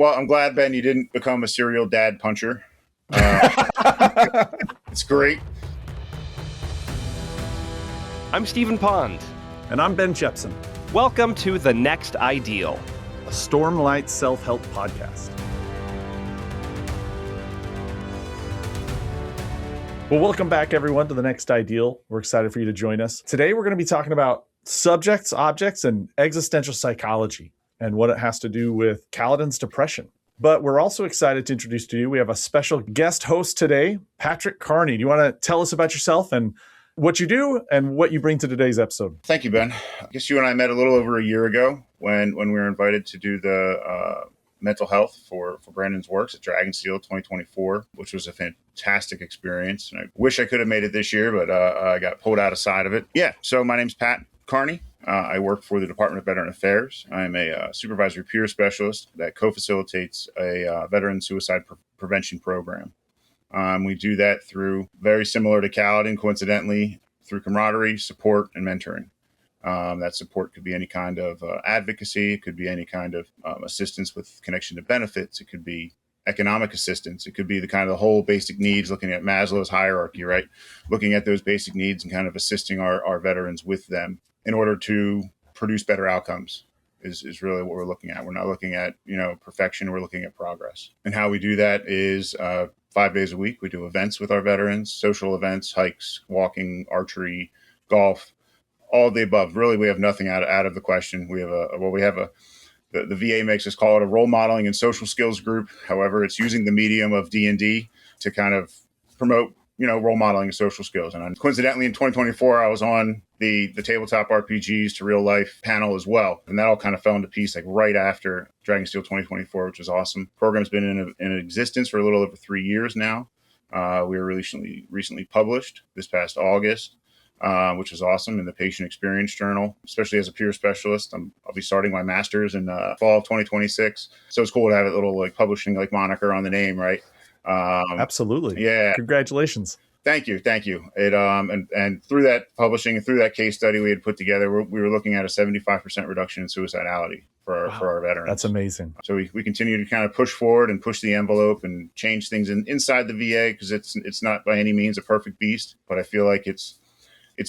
Well, I'm glad, Ben, you didn't become a serial dad puncher. It's great. I'm Stephen Pond. And I'm Ben Jeppsen. Welcome to The Next Ideal, a Stormlight self-help podcast. Well, welcome back, everyone, to The Next Ideal. We're excited for you to join us. Today, we're going to be talking about subjects, objects, and existential psychology and what it has to do with Kaladin's depression. But we're also excited to introduce to you, we have a special guest host today, Patrick Carney. Do you want to tell us about yourself and what you do and what you bring to today's episode? Thank you, Ben. I guess you and I met a little over a year ago when we were invited to do the mental health for Brandon's works at Dragonsteel 2024, which was a fantastic experience. And I wish I could have made it this year, but I got pulled out of sight of it. Yeah, so my name's Pat Carney. I work for the Department of Veteran Affairs. I'm a supervisory peer specialist that co-facilitates a veteran suicide prevention program. We do that through, very similar to Kaladin, coincidentally, through camaraderie, support, and mentoring. That support could be any kind of advocacy. It could be any kind of assistance with connection to benefits. It could be economic assistance. It could be the kind of the whole basic needs, looking at Maslow's hierarchy, right? Looking at those basic needs and kind of assisting our veterans with them in order to produce better outcomes is really what we're looking at. We're not looking at, perfection. We're looking at progress. And how we do that is 5 days a week. We do events with our veterans, social events, hikes, walking, archery, golf, all of the above. Really, we have nothing out of the question. We have the VA makes us call it a role modeling and social skills group. However, it's using the medium of D&D to kind of promote, role modeling and social skills. And coincidentally, in 2024, I was on the tabletop RPGs to real life panel as well. And that all kind of fell into piece like right after Dragonsteel 2024, which was awesome. Program's been in existence for a little over 3 years now. We were recently published this past August, which is awesome, in the Patient Experience Journal. Especially as a peer specialist, I'll be starting my master's in fall of 2026. So it's cool to have a little publishing moniker on the name, right? Absolutely. Yeah. Congratulations. Thank you. It and through that publishing and through that case study we had put together, we were looking at a 75% reduction in suicidality for our veterans. That's amazing. So we continue to kind of push forward and push the envelope and change things inside the VA, because it's not by any means a perfect beast, but I feel like it's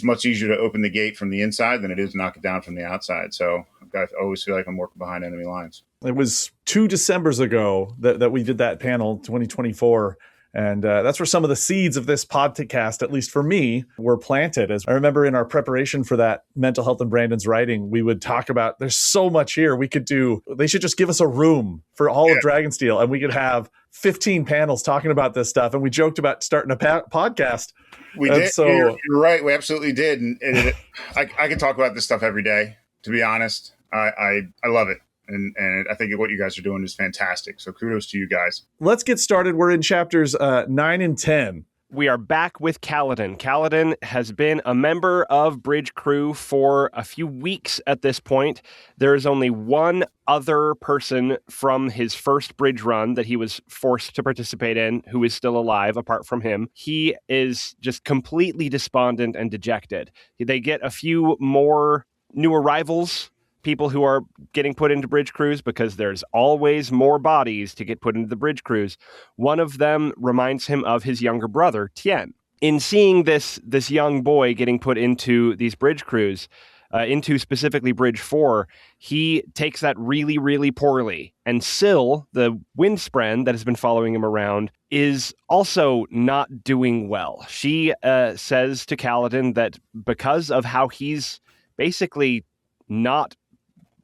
much easier to open the gate from the inside than it is to knock it down from the outside. So I always feel like I'm working behind enemy lines. It was 2 Decembers ago that we did that panel, 2024. And that's where some of the seeds of this podcast, at least for me, were planted. As I remember in our preparation for that mental health and Brandon's writing, we would talk about there's so much here we could do. They should just give us a room for all of Dragonsteel and we could have 15 panels talking about this stuff. And we joked about starting a podcast. We did. So you're right. We absolutely did. And I can talk about this stuff every day, to be honest. I love it. And I think what you guys are doing is fantastic. So kudos to you guys. Let's get started. We're in chapters 9 and 10. We are back with Kaladin. Kaladin has been a member of Bridge Crew for a few weeks at this point. There is only one other person from his first bridge run that he was forced to participate in who is still alive apart from him. He is just completely despondent and dejected. They get a few more new arrivals, people who are getting put into bridge crews, because there's always more bodies to get put into the bridge crews. One of them reminds him of his younger brother, Tien. In seeing this young boy getting put into these bridge crews, into specifically Bridge 4, he takes that really, really poorly. And Syl, the windspren that has been following him around, is also not doing well. She says to Kaladin that because of how he's basically not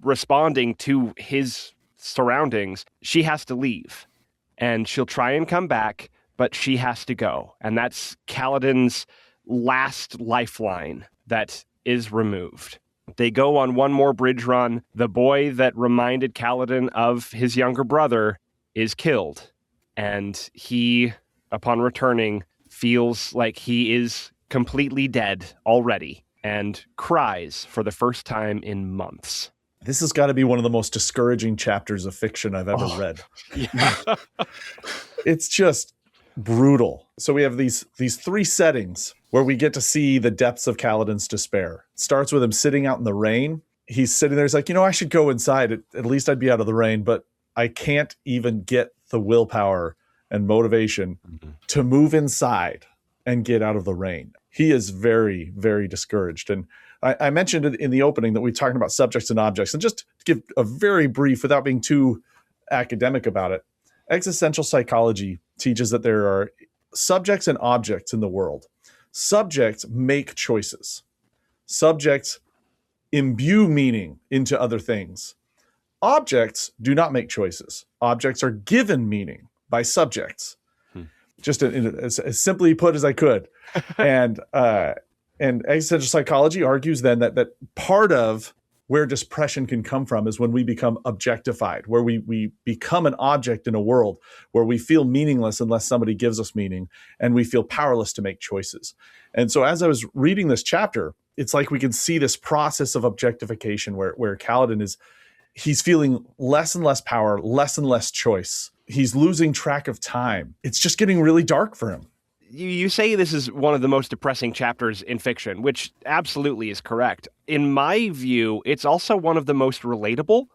responding to his surroundings, she has to leave. And she'll try and come back, but she has to go. And that's Kaladin's last lifeline that is removed. They go on one more bridge run. The boy that reminded Kaladin of his younger brother is killed. And he, upon returning, feels like he is completely dead already and cries for the first time in months. This has got to be one of the most discouraging chapters of fiction I've ever read. Yeah. It's just brutal. So we have these 3 settings where we get to see the depths of Kaladin's despair. It starts with him sitting out in the rain. He's sitting there. He's like, I should go inside. At least I'd be out of the rain. But I can't even get the willpower and motivation to move inside and get out of the rain. He is very, very discouraged. And I mentioned in the opening that we're talking about subjects and objects. And just to give a very brief, without being too academic about it, existential psychology teaches that there are subjects and objects in the world. Subjects make choices. Subjects imbue meaning into other things. Objects do not make choices. Objects are given meaning by subjects. Just as simply put as I could. And existential psychology argues then that part of where depression can come from is when we become objectified, where we become an object in a world where we feel meaningless unless somebody gives us meaning, and we feel powerless to make choices. And so as I was reading this chapter, it's like we can see this process of objectification where Kaladin he's feeling less and less power, less and less choice. He's losing track of time. It's just getting really dark for him. You say this is one of the most depressing chapters in fiction, which absolutely is correct. In my view, it's also one of the most relatable,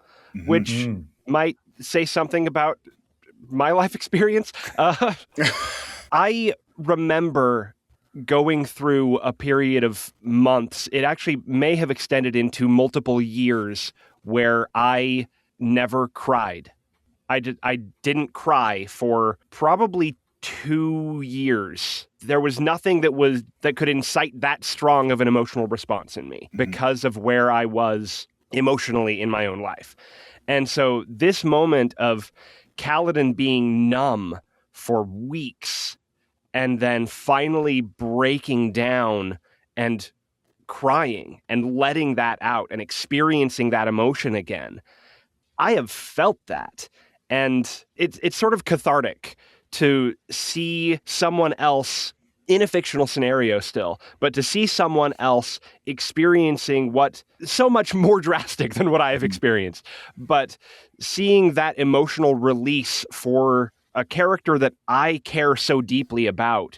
which might say something about my life experience. I remember going through a period of months. It actually may have extended into multiple years where I never cried. I didn't cry for probably 2 years. There was nothing that could incite that strong of an emotional response in me because of where I was emotionally in my own life. And so this moment of Kaladin being numb for weeks and then finally breaking down and crying and letting that out and experiencing that emotion again, I have felt that. And it's sort of cathartic to see someone else in a fictional scenario still, but to see someone else experiencing what so much more drastic than what I have experienced, but seeing that emotional release for a character that I care so deeply about,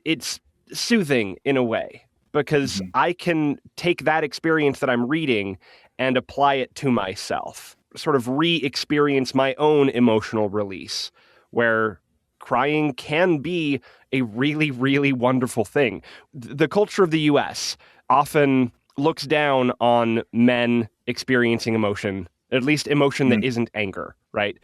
it's soothing in a way, because I can take that experience that I'm reading and apply it to myself, sort of re-experience my own emotional release, where crying can be a really, really wonderful thing. The culture of the US often looks down on men experiencing emotion, at least emotion that isn't anger, right?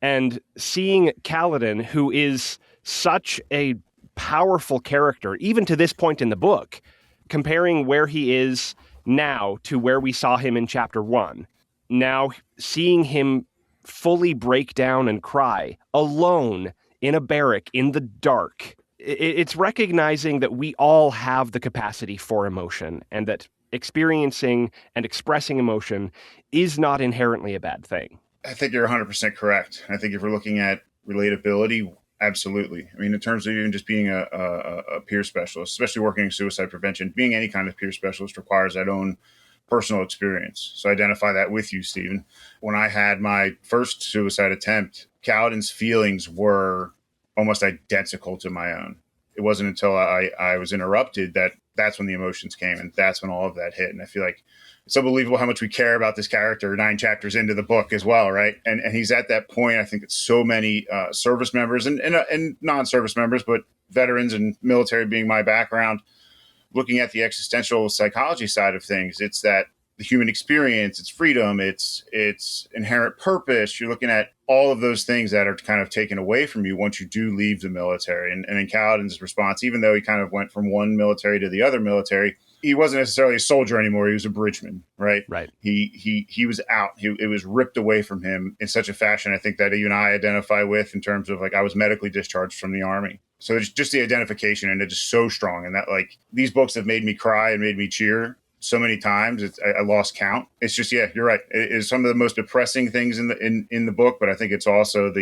And seeing Kaladin, who is such a powerful character, even to this point in the book, comparing where he is now to where we saw him in chapter 1, now seeing him fully break down and cry alone in a barrack in the dark, it's recognizing that we all have the capacity for emotion, and that experiencing and expressing emotion is not inherently a bad thing. I think you're 100% correct. I think if we're looking at relatability, absolutely. I mean, in terms of even just being a peer specialist, especially working in suicide prevention, being any kind of peer specialist requires that own personal experience. So I identify that with you, Stephen. When I had my first suicide attempt, Kaladin's feelings were almost identical to my own. It wasn't until I was interrupted that's when the emotions came, and that's when all of that hit. And I feel like it's unbelievable how much we care about this character 9 chapters into the book as well, right? And he's at that point. I think it's so many service members and non-service members, but veterans and military being my background, looking at the existential psychology side of things, it's that the human experience, it's freedom, it's inherent purpose. You're looking at all of those things that are kind of taken away from you once you do leave the military. And in Kaladin's response, even though he kind of went from one military to the other military, he wasn't necessarily a soldier anymore. He was a bridgeman, right? Right. He was out. It was ripped away from him in such a fashion, I think, that you and I identify with, in terms of, like, I was medically discharged from the Army. So it's just the identification, and it's just so strong. And that, like, these books have made me cry and made me cheer so many times. I lost count. It's just, yeah, you're right. It is some of the most depressing things in the book, but I think it's also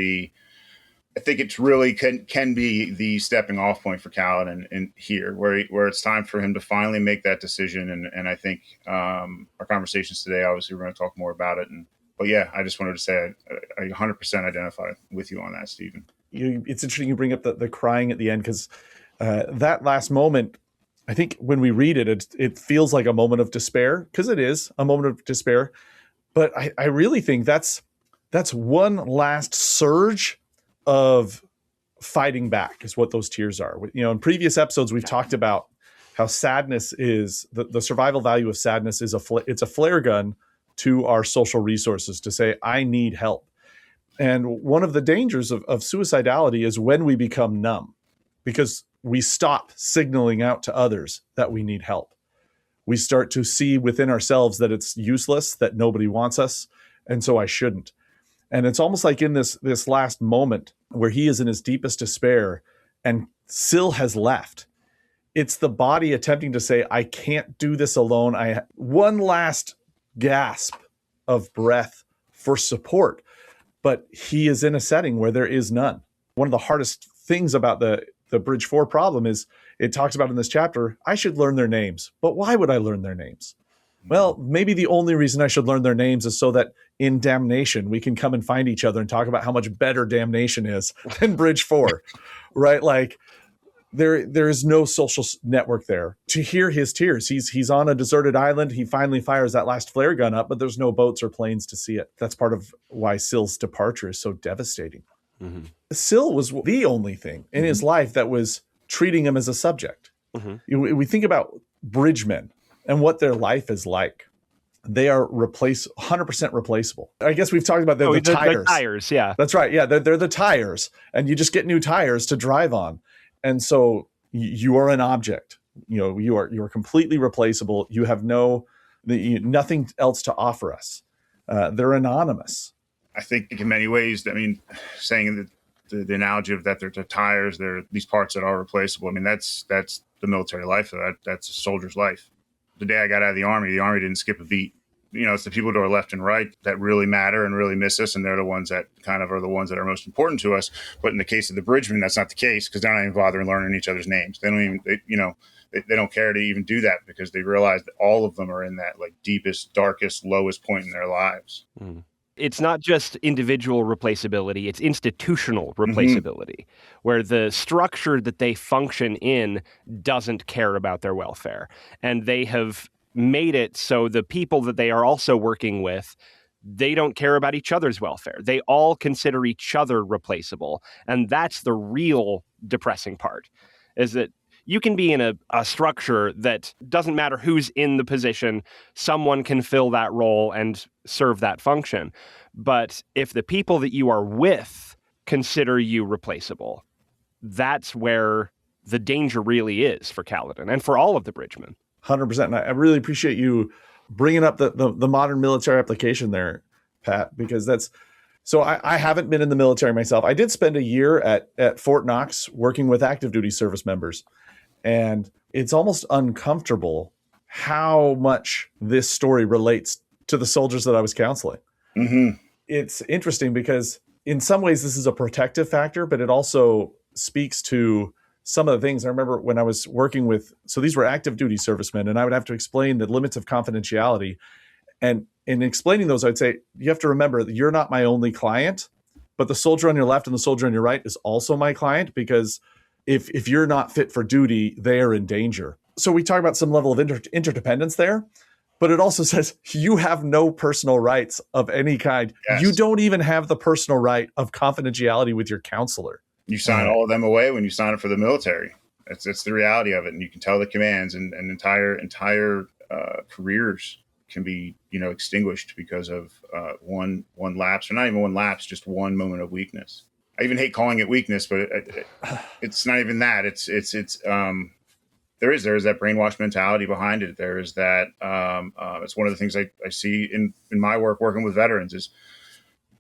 I think it's really can be the stepping off point for Kaladin in here, where it's time for him to finally make that decision. And I think our conversations today, obviously, we're going to talk more about it. But yeah, I just wanted to say I 100% identify with you on that, Stephen. It's interesting you bring up the crying at the end, because that last moment, I think when we read it, it feels like a moment of despair, because it is a moment of despair. But I really think that's That's one last surge of fighting back is what those tears are. In previous episodes, we've talked about how sadness is the survival value of sadness is it's a flare gun to our social resources to say, I need help. And one of the dangers of suicidality is when we become numb, because we stop signaling out to others that we need help. We start to see within ourselves that it's useless, that nobody wants us, and so I shouldn't. And it's almost like in this last moment where he is in his deepest despair and Syl has left. It's the body attempting to say, I can't do this alone. One last gasp of breath for support, but he is in a setting where there is none. One of the hardest things about the Bridge 4 problem is it talks about in this chapter, I should learn their names. But why would I learn their names? Well, maybe the only reason I should learn their names is so that in damnation, we can come and find each other and talk about how much better damnation is than Bridge 4, right? Like there is no social network there. To hear his tears, he's on a deserted island. He finally fires that last flare gun up, but there's no boats or planes to see it. That's part of why Syl's departure is so devastating. Mm-hmm. Syl was the only thing in his life that was treating him as a subject. Mm-hmm. We think about bridgemen and what their life is like. They are 100% replaceable. I guess we've talked about the tires. The tires, yeah. That's right. Yeah, they're the tires. And you just get new tires to drive on. And so you are an object. You are completely replaceable. You have nothing else to offer us. They're anonymous. I think in many ways, saying that the analogy of that they're the tires, they're these parts that are replaceable. That's the military life. That's a soldier's life. The day I got out of the Army didn't skip a beat. It's the people to our left and right that really matter and really miss us, and they're the ones that kind of are the ones that are most important to us. But in the case of the bridgemen, that's not the case, because they're not even bothering learning each other's names. They don't even, they don't care to even do that, because they realize that all of them are in that like deepest, darkest, lowest point in their lives. Mm. It's not just individual replaceability, it's institutional replaceability, where the structure that they function in doesn't care about their welfare. And they have made it so the people that they are also working with, they don't care about each other's welfare. They all consider each other replaceable. And that's the real depressing part, is that you can be in a structure that doesn't matter who's in the position, someone can fill that role and serve that function. But if the people that you are with consider you replaceable, that's where the danger really is for Kaladin and for all of the bridgemen. 100%. And I really appreciate you bringing up the modern military application there, Pat, because that's... So I haven't been in the military myself. I did spend a year at Fort Knox working with active duty service members. And it's almost uncomfortable how much this story relates to the soldiers that I was counseling. Mm-hmm. It's interesting because in some ways this is a protective factor, but it also speaks to some of the things. I remember when I was working with, so these were active duty servicemen, and I would have to explain the limits of confidentiality. And in explaining those, I'd say, you have to remember that you're not my only client, but the soldier on your left and the soldier on your right is also my client, because if you're not fit for duty, they are in danger. So we talk about some level of interdependence there, but it also says you have no personal rights of any kind. Yes. You don't even have the personal right of confidentiality with your counselor. You sign all of them away when you sign up for the military. It's the reality of it. And you can tell the commands and entire careers can be, extinguished because of one lapse, or not even one lapse, just one moment of weakness. I even hate calling it weakness, but it's not even that. It's there is that brainwash mentality behind it. There is that. It's one of the things I see in my work working with veterans, is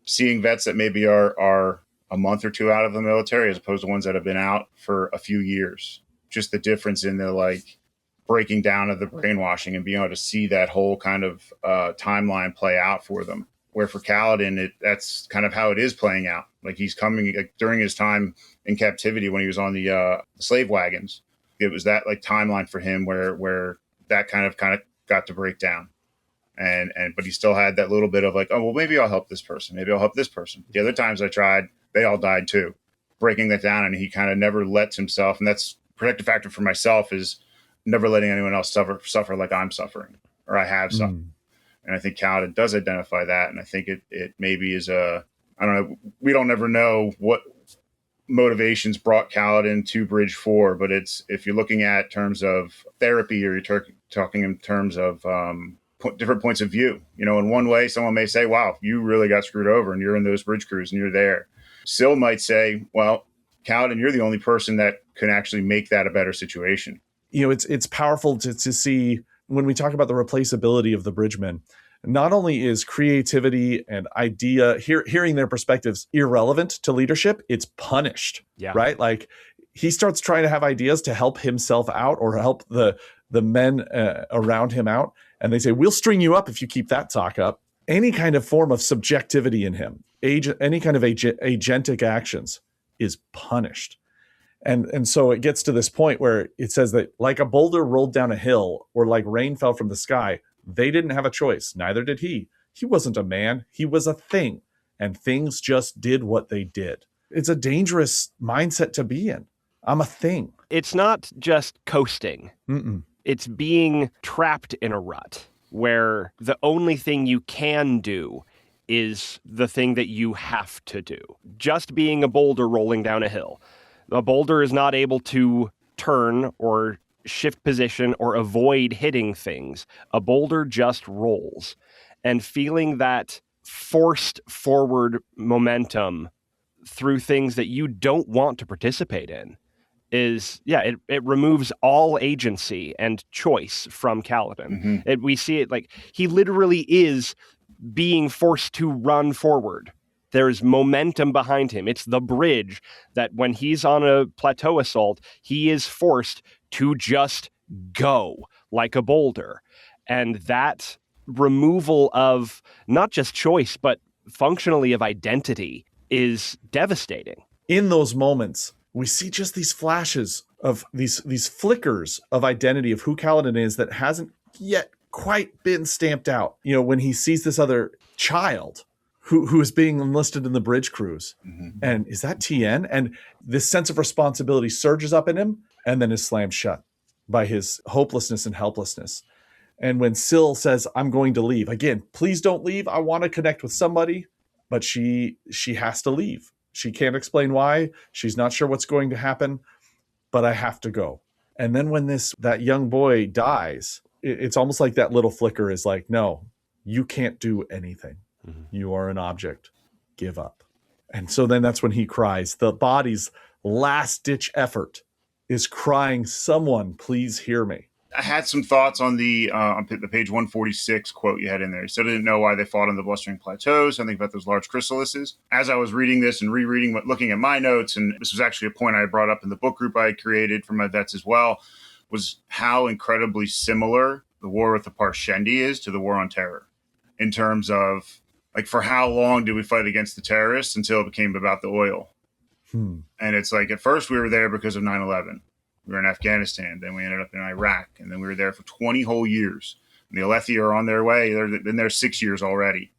seeing vets that maybe are a month or two out of the military as opposed to ones that have been out for a few years. Just the difference in the breaking down of the brainwashing and being able to see that whole kind of timeline play out for them. Where for Kaladin, that's kind of how it is playing out. Like he's coming during his time in captivity when he was on the slave wagons. It was that timeline for him where that kind of got to break down, but he still had that little bit of maybe I'll help this person, maybe I'll help this person. The other times I tried, they all died too. Breaking that down, and he kind of never lets himself, and that's protective factor for myself, is never letting anyone else suffer like I'm suffering or I have suffered. And I think Kaladin does identify that. And I think it maybe is I don't know, we don't ever know what motivations brought Kaladin to Bridge 4, but it's, if you're looking at terms of therapy, or you're talking in terms of different points of view. In one way, someone may say, wow, you really got screwed over and you're in those bridge crews and you're there. Syl might say, well, Kaladin, you're the only person that can actually make that a better situation. It's powerful to see when we talk about the replaceability of the bridgemen. Not only is creativity and idea, hearing their perspectives irrelevant to leadership, it's punished, right? Like, he starts trying to have ideas to help himself out or help the men around him out. And they say, we'll string you up if you keep that talk up. Any kind of form of subjectivity in him, any kind of agentic actions is punished. And so it gets to this point where it says that like a boulder rolled down a hill or like rain fell from the sky, they didn't have a choice. Neither did he. He wasn't a man. He was a thing. And things just did what they did. It's a dangerous mindset to be in. I'm a thing. It's not just coasting. It's being trapped in a rut where the only thing you can do is the thing that you have to do. Just being a boulder rolling down a hill. A boulder is not able to turn or shift position or avoid hitting things. A boulder just rolls. And feeling that forced forward momentum through things that you don't want to participate in is, it removes all agency and choice from Kaladin. We see it like he literally is being forced to run forward. There's momentum behind him. It's the bridge that when he's on a plateau assault, he is forced to just go like a boulder. And that removal of not just choice, but functionally of identity is devastating. In those moments, we see just these flashes of these flickers of identity of who Kaladin is that hasn't yet quite been stamped out. When he sees this other child who is being enlisted in the bridge crews. And is that TN? And this sense of responsibility surges up in him and then is slammed shut by his hopelessness and helplessness. And when Syl says, I'm going to leave, again, please don't leave. I want to connect with somebody. But she has to leave. She can't explain why. She's not sure what's going to happen, but I have to go. And then when that young boy dies, it's almost like that little flicker is like, no, you can't do anything. You are an object. Give up. And so then that's when he cries. The body's last ditch effort is crying, someone please hear me. I had some thoughts on the page 146 quote you had in there. He said, I didn't know why they fought on the blustering plateaus. Something about those large chrysalises. As I was reading this and rereading, looking at my notes, and this was actually a point I brought up in the book group I had created for my vets as well, was how incredibly similar the war with the Parshendi is to the war on terror. In terms of, like, for how long did we fight against the terrorists until it became about the oil? And it's like, at first we were there because of 9/11. We were in Afghanistan, then we ended up in Iraq, and then we were there for 20 whole years. And the Alethi are on their way. They've been there 6 years already.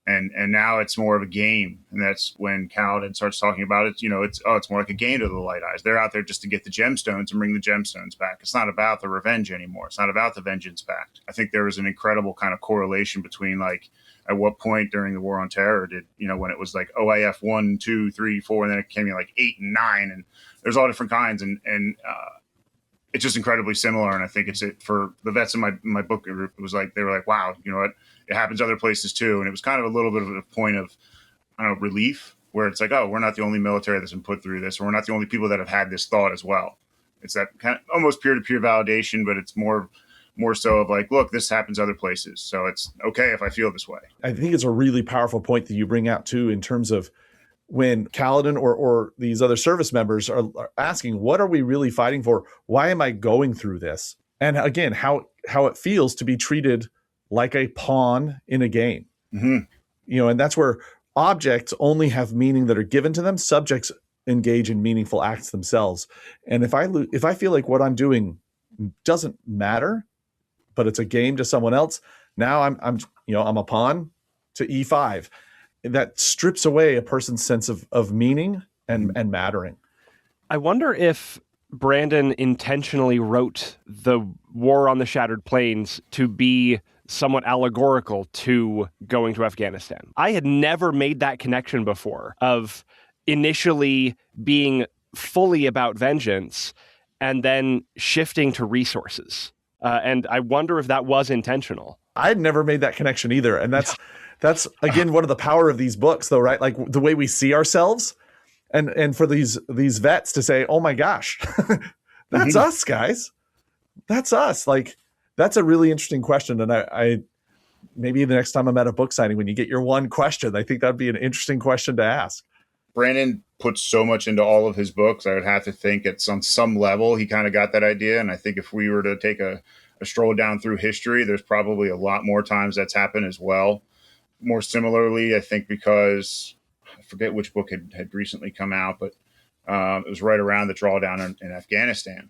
And now it's more of a game. And that's when Kaladin starts talking about it. It's more like a game to the Light Eyes. They're out there just to get the gemstones and bring the gemstones back. It's not about the revenge anymore. It's not about the vengeance pact. I think there was an incredible kind of correlation between, like, at what point during the war on terror did, when it was like OIF 1, 2, 3, 4, and then it came in like 8 and 9, and there's all different kinds, and it's just incredibly similar. And I think it's it for the vets in my book group. It was like, they were like, wow, you know what? It happens other places too. And it was kind of a little bit of a point of, I don't know, relief, where it's like, oh, we're not the only military that's been put through this, or we're not the only people that have had this thought as well. It's that kind of almost peer-to-peer validation, but it's more so of like, look, this happens other places, so it's okay if I feel this way. I think it's a really powerful point that you bring out too, in terms of when Kaladin or these other service members are asking, what are we really fighting for? Why am I going through this? And again, how it feels to be treated like a pawn in a game. And that's where objects only have meaning that are given to them. Subjects engage in meaningful acts themselves. And if I feel like what I'm doing doesn't matter, but it's a game to someone else, now I'm a pawn to E5. That strips away a person's sense of meaning and mattering. I wonder if Brandon intentionally wrote the War on the Shattered Plains to be somewhat allegorical to going to Afghanistan. I had never made that connection before of initially being fully about vengeance and then shifting to resources. And I wonder if that was intentional. I had never made that connection either. And that's again, one of the power of these books though, right? Like the way we see ourselves and for these vets to say, oh my gosh, that's us, guys. That's us. Like, that's a really interesting question. And I maybe the next time I'm at a book signing, when you get your one question, I think that'd be an interesting question to ask. Brandon puts so much into all of his books. I would have to think it's on some level he kind of got that idea. And I think if we were to take a stroll down through history, there's probably a lot more times that's happened as well. More similarly, I think because I forget which book had recently come out, but it was right around the drawdown in Afghanistan.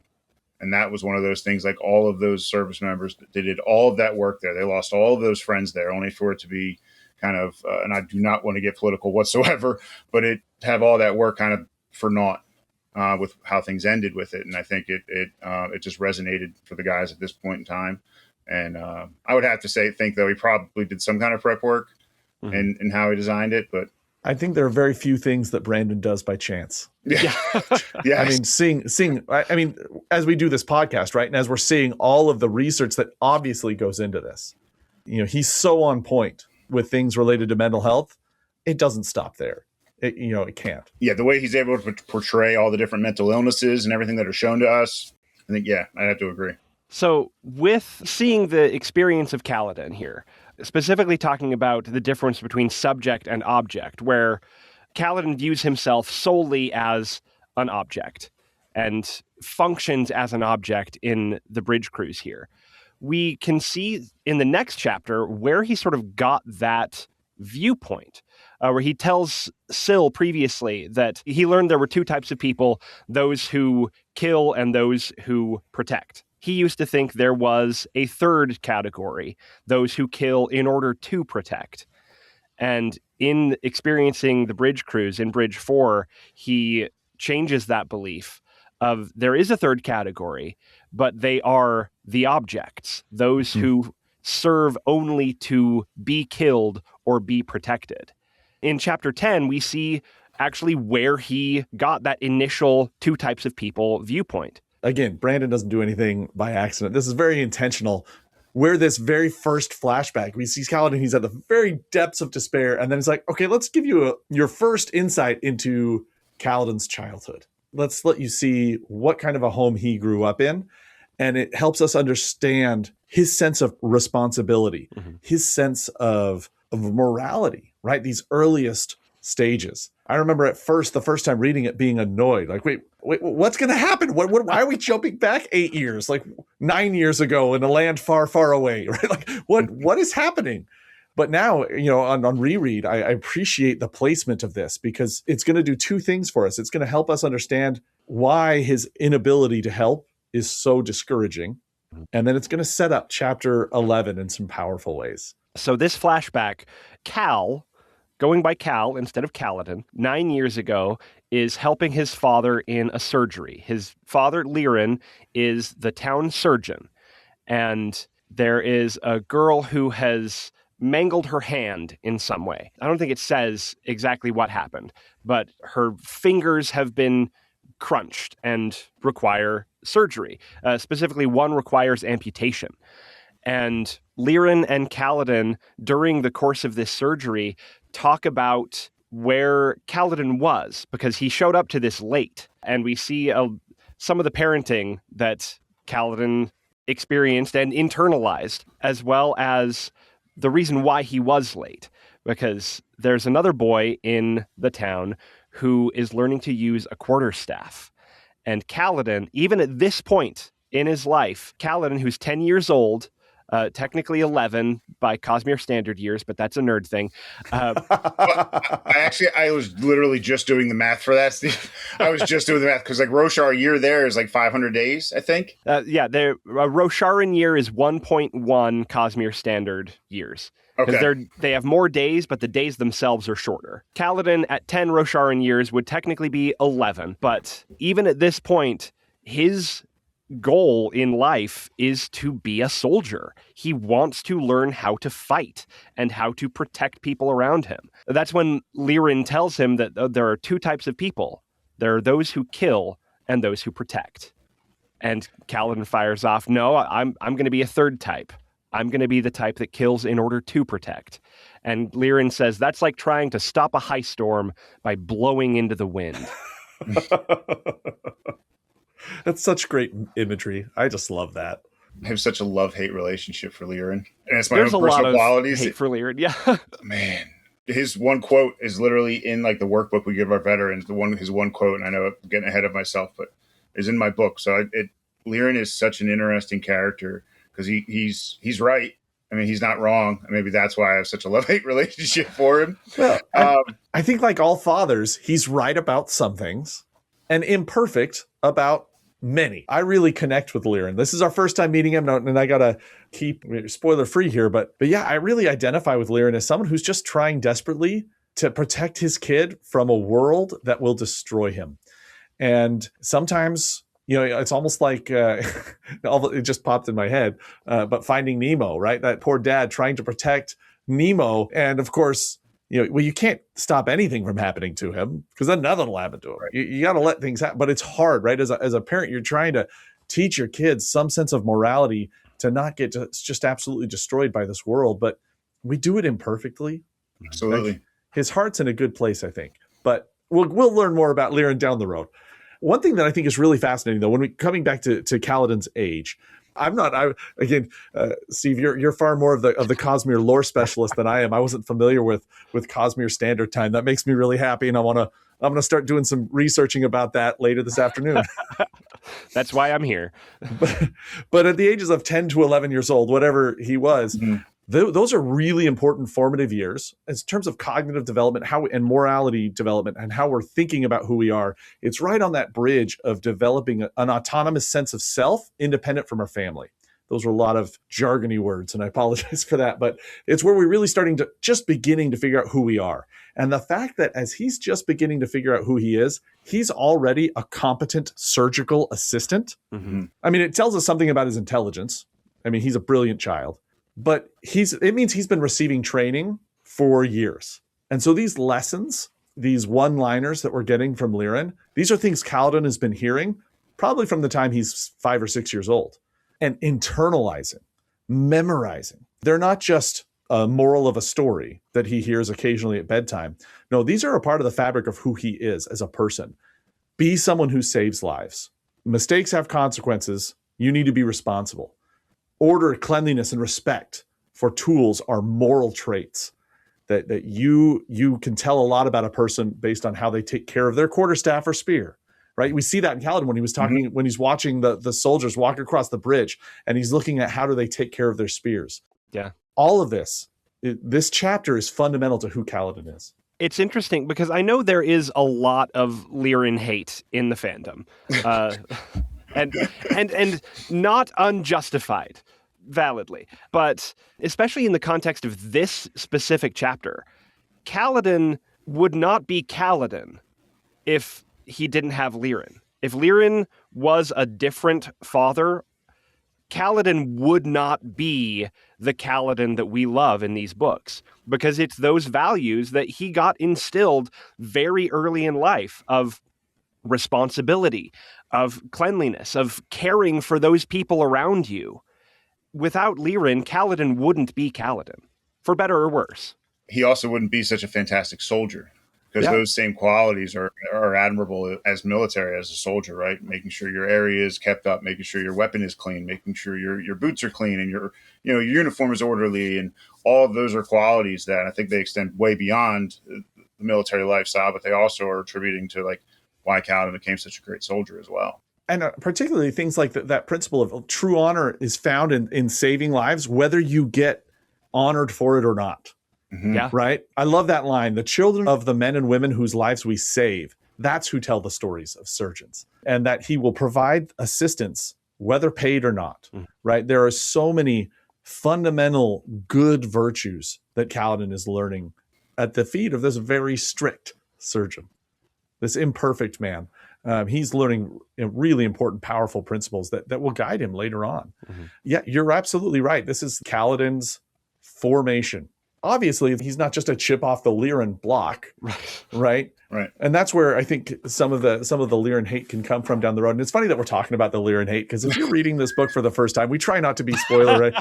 And that was one of those things, like all of those service members, they did all of that work there. They lost all of those friends there, only for it to be kind of, and I do not want to get political whatsoever, but it have all that work kind of for naught with how things ended with it. And I think it just resonated for the guys at this point in time. And I would have to think though, he probably did some kind of prep work in how he designed it, but I think there are very few things that Brandon does by chance. Yeah. Yeah. I mean, I mean, as we do this podcast, right? And as we're seeing all of the research that obviously goes into this, you know, he's so on point with things related to mental health. It doesn't stop there. It can't. Yeah. The way he's able to portray all the different mental illnesses and everything that are shown to us, I think, yeah, I have to agree. So with seeing the experience of Kaladin here, specifically talking about the difference between subject and object, where Kaladin views himself solely as an object and functions as an object in the bridge cruise here. We can see in the next chapter where he sort of got that viewpoint, where he tells Syl previously that he learned there were two types of people, those who kill and those who protect. He used to think there was a third category, those who kill in order to protect. And in experiencing the bridge cruise in Bridge 4, he changes that belief of there is a third category, but they are the objects, those who serve only to be killed or be protected. In chapter 10, we see actually where he got that initial two types of people viewpoint. Again, Brandon doesn't do anything by accident. This is very intentional. Where this very first flashback, we see Kaladin, he's at the very depths of despair. And then it's like, okay, let's give you your first insight into Kaladin's childhood. Let's let you see what kind of a home he grew up in. And it helps us understand his sense of responsibility, his sense of morality, right? These earliest stages. I remember at first, the first time reading it, being annoyed. Like, wait, what's going to happen? Why are we jumping back 8 years, like 9 years ago in a land far, far away, right? Like, what is happening? But now, on reread, I appreciate the placement of this because it's going to do two things for us. It's going to help us understand why his inability to help is so discouraging. And then it's going to set up chapter 11 in some powerful ways. So this flashback, Cal, going by Cal instead of Kaladin, 9 years ago, is helping his father in a surgery. His father, Liren, is the town surgeon. And there is a girl who has mangled her hand in some way. I don't think it says exactly what happened, but her fingers have been crunched and require surgery. Specifically, one requires amputation. And Liren and Kaladin, during the course of this surgery, talk about where Kaladin was, because he showed up to this late. And we see some of the parenting that Kaladin experienced and internalized, as well as the reason why he was late. Because there's another boy in the town who is learning to use a quarterstaff. And Kaladin, even at this point in his life, Kaladin, who's 10 years old, technically 11 by Cosmere standard years, but that's a nerd thing. I was literally just doing the math for that, Steve. I was just doing the math because, like, Roshar, a year there is like 500 days, I think. A Rosharan year is 1.1 Cosmere standard years. Because they have more days, but the days themselves are shorter. Kaladin at 10 Rosharan years would technically be 11, but even at this point, his goal in life is to be a soldier. He wants to learn how to fight and how to protect people around him. That's when Lirin tells him that there are two types of people. There are those who kill and those who protect. And Kaladin fires off, no, I'm going to be a third type. I'm going to be the type that kills in order to protect. And Lirin says, that's like trying to stop a high storm by blowing into the wind. That's such great imagery. I just love that. I have such a love-hate relationship for Lirin. And it's my There's own a lot personal of qualities. hate for Lirin, yeah. Man, his one quote is literally in like the workbook we give our veterans. His one quote, and I know I'm getting ahead of myself, but is in my book. So Lirin is such an interesting character because he's right. I mean, he's not wrong. Maybe that's why I have such a love-hate relationship for him. Well, I think like all fathers, he's right about some things and imperfect about many. I really connect with Lirin. This is our first time meeting him, and I gotta keep spoiler free here, but yeah, I really identify with Lirin as someone who's just trying desperately to protect his kid from a world that will destroy him. And sometimes, you know, it's almost like it just popped in my head, but Finding Nemo, right? That poor dad trying to protect Nemo, and of course, you can't stop anything from happening to him because then nothing will happen to him. Right. You got to let things happen, but it's hard, right? As a parent, you're trying to teach your kids some sense of morality to not get just absolutely destroyed by this world, but we do it imperfectly. Absolutely. Like, his heart's in a good place, I think, but we'll learn more about Lirin down the road. One thing that I think is really fascinating, though, coming back to Kaladin's age, Steve, you're far more of the Cosmere lore specialist than I am. I wasn't familiar with Cosmere Standard Time. That makes me really happy, and I'm gonna start doing some researching about that later this afternoon. That's why I'm here. But at the ages of 10 to 11 years old, whatever he was, mm-hmm. Those are really important formative years in terms of cognitive development, and morality development, and how we're thinking about who we are. It's right on that bridge of developing an autonomous sense of self, independent from our family. Those are a lot of jargony words, and I apologize for that, but it's where we're really beginning to figure out who we are. And the fact that as he's just beginning to figure out who he is, he's already a competent surgical assistant. Mm-hmm. I mean, it tells us something about his intelligence. I mean, he's a brilliant child. But it means he's been receiving training for years. And so these lessons, these one-liners that we're getting from Lirin, these are things Kaladin has been hearing probably from the time he's 5 or 6 years old, and internalizing, memorizing. They're not just a moral of a story that he hears occasionally at bedtime. No, these are a part of the fabric of who he is as a person. Be someone who saves lives. Mistakes have consequences. You need to be responsible. Order, cleanliness, and respect for tools are moral traits that you can tell a lot about a person based on how they take care of their quarterstaff or spear, right? We see that in Kaladin when he was talking, when he's watching the soldiers walk across the bridge, and he's looking at how do they take care of their spears. Yeah. All of this chapter is fundamental to who Kaladin is. It's interesting because I know there is a lot of Lirin hate in the fandom. And not unjustified, validly. But especially in the context of this specific chapter, Kaladin would not be Kaladin if he didn't have Lirin. If Lirin was a different father, Kaladin would not be the Kaladin that we love in these books, because it's those values that he got instilled very early in life of responsibility, of cleanliness, of caring for those people around you. Without Lirin, Kaladin wouldn't be Kaladin, for better or worse. He also wouldn't be such a fantastic soldier, because those same qualities are admirable as military, as a soldier, right? Making sure your area is kept up, making sure your weapon is clean, making sure your boots are clean, and your uniform is orderly, and all of those are qualities that I think they extend way beyond the military lifestyle, but they also are attributing to like why Kaladin became such a great soldier as well. And particularly things like that principle of true honor is found in saving lives, whether you get honored for it or not. Mm-hmm. Yeah. Right? I love that line. The children of the men and women whose lives we save, that's who tell the stories of surgeons. And that he will provide assistance, whether paid or not. Mm-hmm. Right? There are so many fundamental good virtues that Kaladin is learning at the feet of this very strict surgeon. this imperfect man. He's learning really important, powerful principles that will guide him later on. Mm-hmm. Yeah, you're absolutely right. This is Kaladin's formation. Obviously, he's not just a chip off the Lyran block, right? Right. And that's where I think some of the Lyran hate can come from down the road. And it's funny that we're talking about the Lyran hate, because if you're reading this book for the first time, we try not to be spoiler, right?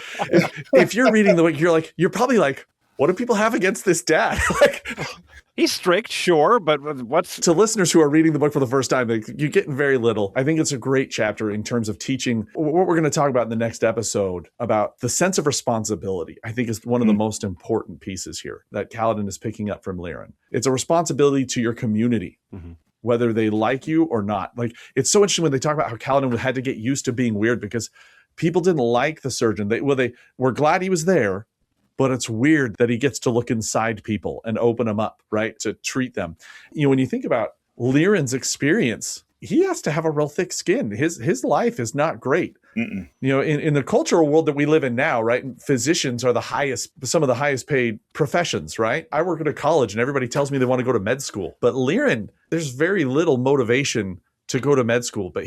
If you're reading the book, you're probably like, what do people have against this dad? Like, he's strict, sure, but what's... To listeners who are reading the book for the first time, you get very little. I think it's a great chapter in terms of teaching what we're going to talk about in the next episode about the sense of responsibility. I think is one of the most important pieces here that Kaladin is picking up from Lyran. It's a responsibility to your community, whether they like you or not. Like, it's so interesting when they talk about how Kaladin had to get used to being weird because people didn't like the surgeon. They were glad he was there, but it's weird that he gets to look inside people and open them up, right, to treat them. When you think about Lyran's experience, he has to have a real thick skin. His life is not great. In the cultural world that we live in now, right, physicians are some of the highest paid professions, right? I work at a college and everybody tells me they want to go to med school. But Lyran, there's very little motivation to go to med school. But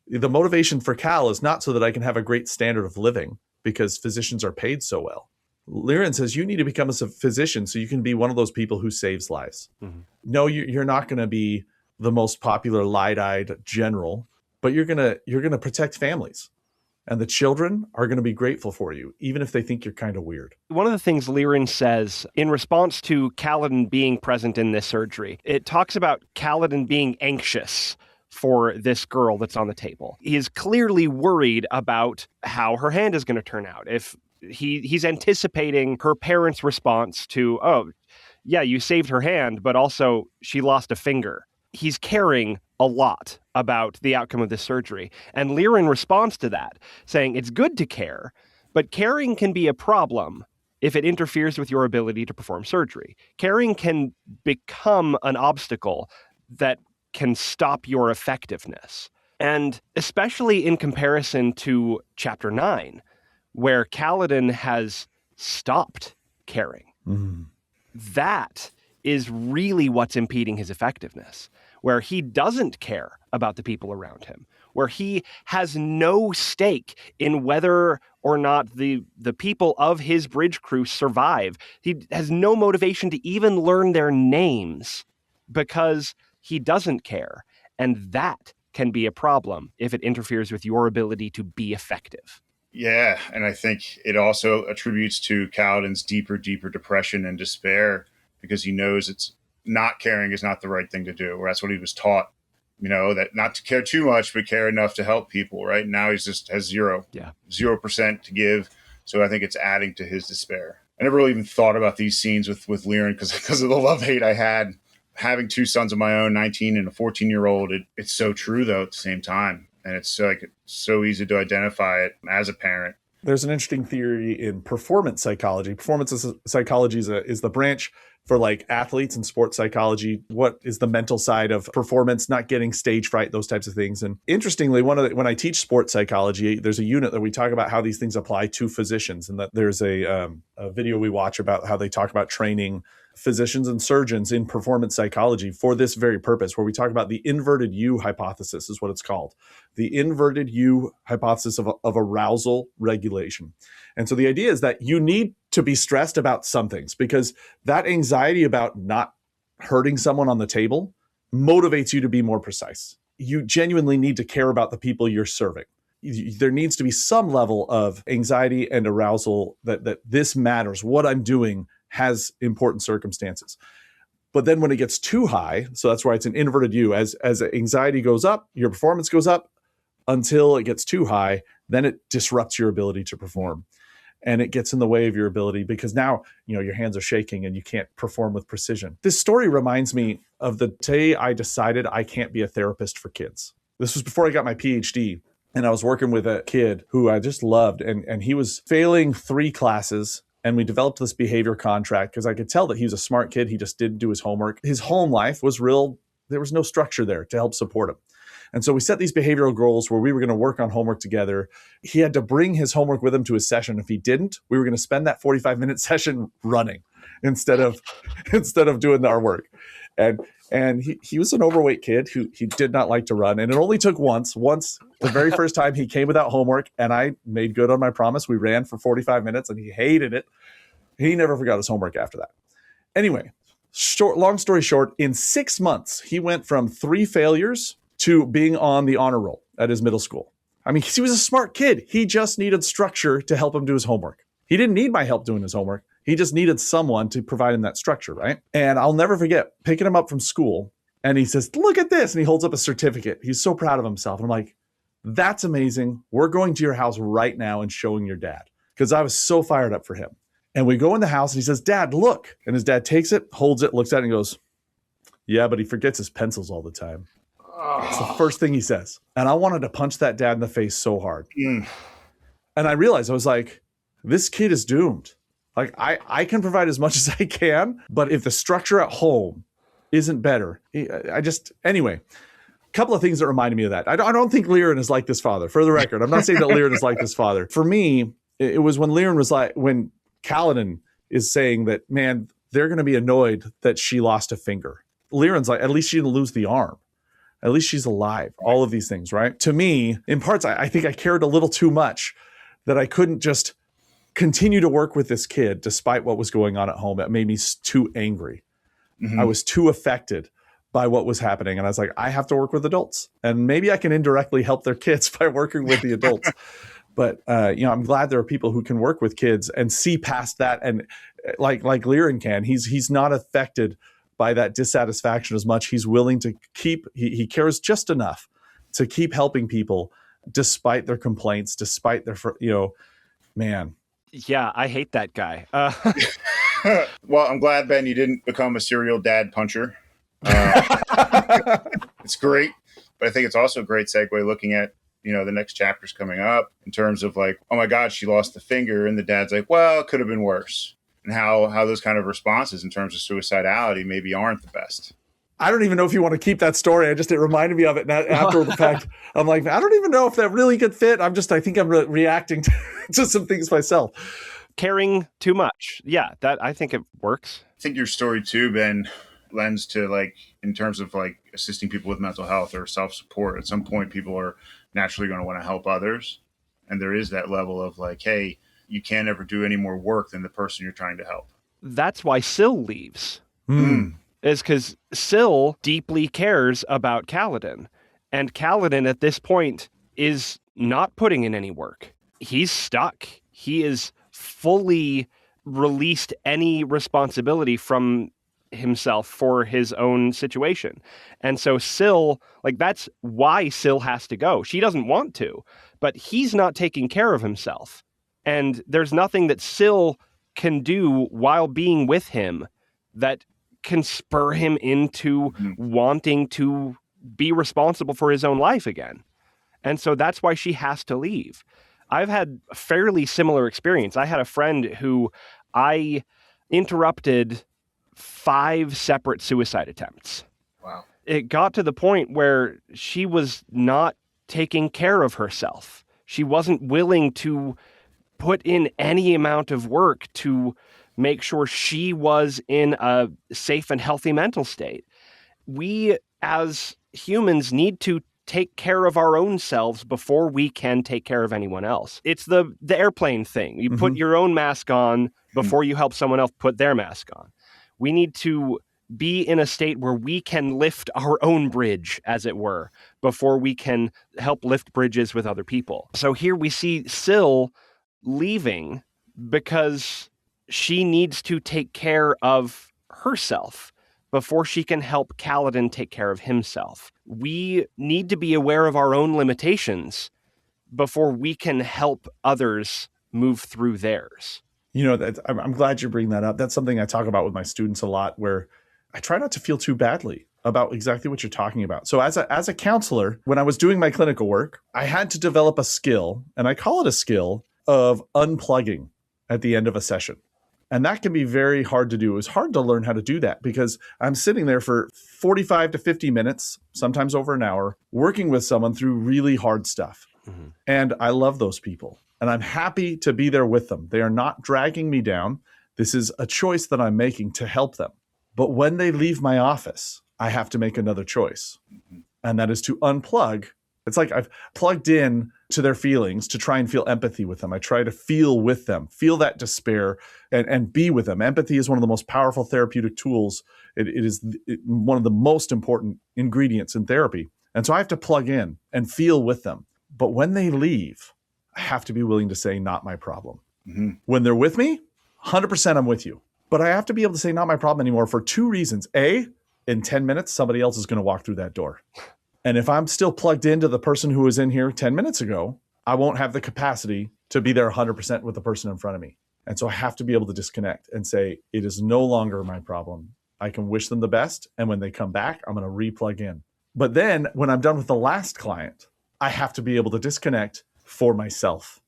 the motivation for Cal is not so that I can have a great standard of living because physicians are paid so well. Lyran says you need to become a physician so you can be one of those people who saves lives. No, you're not going to be the most popular light-eyed general, but you're gonna protect families, and the children are going to be grateful for you, even if they think you're kind of weird. One of the things Lyran says in response to Kaladin being present in this surgery, it talks about Kaladin being anxious for this girl that's on the table. He is clearly worried about how her hand is going to turn out. If he's anticipating her parents' response to, oh, yeah, you saved her hand, but also she lost a finger. He's caring a lot about the outcome of this surgery. And Lyran responds to that, saying it's good to care, but caring can be a problem if it interferes with your ability to perform surgery. Caring can become an obstacle that can stop your effectiveness. And especially in comparison to Chapter 9, where Kaladin has stopped caring. That is really what's impeding his effectiveness, where he doesn't care about the people around him, where he has no stake in whether or not the people of his bridge crew survive. He has no motivation to even learn their names because he doesn't care. And that can be a problem if it interferes with your ability to be effective. Yeah, and I think it also attributes to Kaladin's deeper depression and despair because he knows it's not caring is not the right thing to do, or that's what he was taught, that not to care too much, but care enough to help people, right? Now he's just has 0% to give. So I think it's adding to his despair. I never really even thought about these scenes with Lyran because of the love-hate I had. Having two sons of my own, 19 and a 14-year-old, it's so true, though, at the same time. And it's so easy to identify it as a parent. There's an interesting theory in performance psychology. Performance psychology is the branch for like athletes and sports psychology. What is the mental side of performance, not getting stage fright, those types of things. And interestingly, when I teach sports psychology, there's a unit that we talk about how these things apply to physicians. And that there's a video we watch about how they talk about training physicians and surgeons in performance psychology for this very purpose, where we talk about the inverted U hypothesis is what it's called. The inverted U hypothesis of arousal regulation. And so the idea is that you need to be stressed about some things because that anxiety about not hurting someone on the table motivates you to be more precise. You genuinely need to care about the people you're serving. There needs to be some level of anxiety and arousal that this matters. What I'm doing has important circumstances. But then when it gets too high, so that's why it's an inverted U, as anxiety goes up, your performance goes up until it gets too high, then it disrupts your ability to perform. And it gets in the way of your ability because now, your hands are shaking and you can't perform with precision. This story reminds me of the day I decided I can't be a therapist for kids. This was before I got my PhD. And I was working with a kid who I just loved. And he was failing 3 classes. And we developed this behavior contract because I could tell that he was a smart kid. He just didn't do his homework. His home life was real. There was no structure there to help support him. And so we set these behavioral goals where we were going to work on homework together. He had to bring his homework with him to his session. If he didn't, we were going to spend that 45-minute session running instead of doing our work. And And he was an overweight kid who he did not like to run. And it only took once, the very first time he came without homework, and I made good on my promise. We ran for 45 minutes and he hated it. He never forgot his homework after that. Anyway, long story short, in 6 months, he went from 3 failures to being on the honor roll at his middle school. I mean, he was a smart kid. He just needed structure to help him do his homework. He didn't need my help doing his homework. He just needed someone to provide him that structure, right? And I'll never forget picking him up from school, and he says, look at this. And he holds up a certificate. He's so proud of himself. And I'm like, that's amazing. We're going to your house right now and showing your dad, because I was so fired up for him. And we go in the house and he says, Dad, look. And his dad takes it, holds it, looks at it and goes, yeah, but he forgets his pencils all the time. That's the first thing he says. And I wanted to punch that dad in the face so hard. And I realized, I was like, this kid is doomed. Like, I can provide as much as I can, but if the structure at home isn't better, anyway, a couple of things that reminded me of that. I don't think Liren is like this father. For the record, I'm not saying that Liren is like this father. For me, it was when Liren was like, when Kaladin is saying that, man, they're going to be annoyed that she lost a finger. Liren's like, at least she didn't lose the arm. At least she's alive. All of these things, right? To me, in parts, I think I cared a little too much that I couldn't just continue to work with this kid despite what was going on at home. It made me too angry. I was too affected by what was happening. And I was like, I have to work with adults. And maybe I can indirectly help their kids by working with the adults. But, I'm glad there are people who can work with kids and see past that. And like Liren can, he's not affected by that dissatisfaction as much. He's willing to he cares just enough to keep helping people despite their complaints, despite their, man. Yeah, I hate that guy. Well, I'm glad, Ben, you didn't become a serial dad puncher. It's great. But I think it's also a great segue looking at, the next chapters coming up in terms of like, oh my God, she lost the finger. And the dad's like, well, it could have been worse. And how those kind of responses in terms of suicidality maybe aren't the best. I don't even know if you want to keep that story. It reminded me of it after the fact. I'm like, I don't even know if that really could fit. I think I'm reacting to some things myself. Caring too much. Yeah, that I think it works. I think your story too, Ben, lends to like, in terms of like assisting people with mental health or self-support. At some point, people are naturally going to want to help others. And there is that level of like, hey, you can't ever do any more work than the person you're trying to help. That's why Syl leaves. Is because Syl deeply cares about Kaladin. And Kaladin at this point is not putting in any work. He's stuck. He is fully released any responsibility from himself for his own situation. And so Syl, that's why Syl has to go. She doesn't want to, but he's not taking care of himself. And there's nothing that Syl can do while being with him that can spur him into wanting to be responsible for his own life again. And so that's why she has to leave. I've had a fairly similar experience. I had a friend who I interrupted 5 separate suicide attempts. Wow. It got to the point where she was not taking care of herself. She wasn't willing to put in any amount of work to make sure she was in a safe and healthy mental state. We, as humans, need to take care of our own selves before we can take care of anyone else. It's the airplane thing. You put your own mask on before you help someone else put their mask on. We need to be in a state where we can lift our own bridge, as it were, before we can help lift bridges with other people. So here we see Syl leaving because she needs to take care of herself before she can help Kaladin take care of himself. We need to be aware of our own limitations before we can help others move through theirs. I'm glad you bring that up. That's something I talk about with my students a lot, where I try not to feel too badly about exactly what you're talking about. So as a counselor, when I was doing my clinical work, I had to develop a skill, and I call it a skill, of unplugging at the end of a session. And that can be very hard to do. It was hard to learn how to do that because I'm sitting there for 45 to 50 minutes, sometimes over an hour, working with someone through really hard stuff. And I love those people. And I'm happy to be there with them. They are not dragging me down. This is a choice that I'm making to help them. But when they leave my office, I have to make another choice. And that is to unplug. It's like I've plugged in to their feelings to try and feel empathy with them. I try to feel with them, feel that despair and be with them. Empathy is one of the most powerful therapeutic tools. It is one of the most important ingredients in therapy. And so I have to plug in and feel with them. But when they leave, I have to be willing to say, not my problem. Mm-hmm. When they're with me, 100% I'm with you. But I have to be able to say, not my problem anymore for two reasons. A, in 10 minutes, somebody else is going to walk through that door. And if I'm still plugged into the person who was in here 10 minutes ago, I won't have the capacity to be there 100% with the person in front of me. And so I have to be able to disconnect and say, it is no longer my problem. I can wish them the best. And when they come back, I'm going to re-plug in. But then when I'm done with the last client, I have to be able to disconnect for myself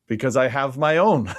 because I have my own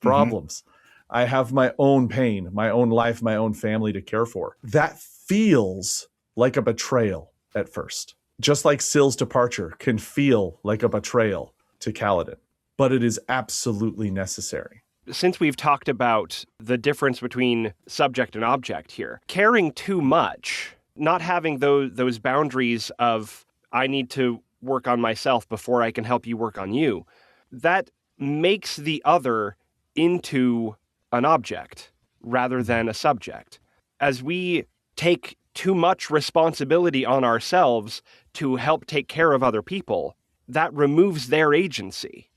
problems. I have my own pain, my own life, my own family to care for. That feels like a betrayal at first. Just like Syl's departure can feel like a betrayal to Kaladin, but it is absolutely necessary. Since we've talked about the difference between subject and object here, caring too much, not having those boundaries of, I need to work on myself before I can help you work on you, that makes the other into an object rather than a subject. As we take too much responsibility on ourselves to help take care of other people, that removes their agency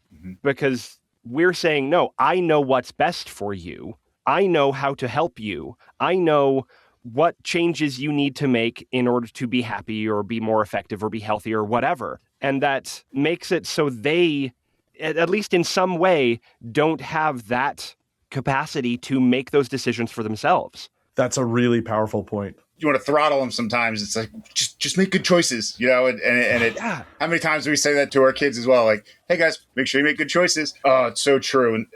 because we're saying, no, I know what's best for you. I know how to help you. I know what changes you need to make in order to be happy or be more effective or be healthy or whatever. And that makes it so they, at least in some way, don't have that capacity to make those decisions for themselves. That's a really powerful point. You want to throttle them sometimes. It's like, just make good choices, you know? And it, Yeah. How many times do we say that to our kids as well? Like, hey guys, make sure you make good choices. Oh, it's so true. And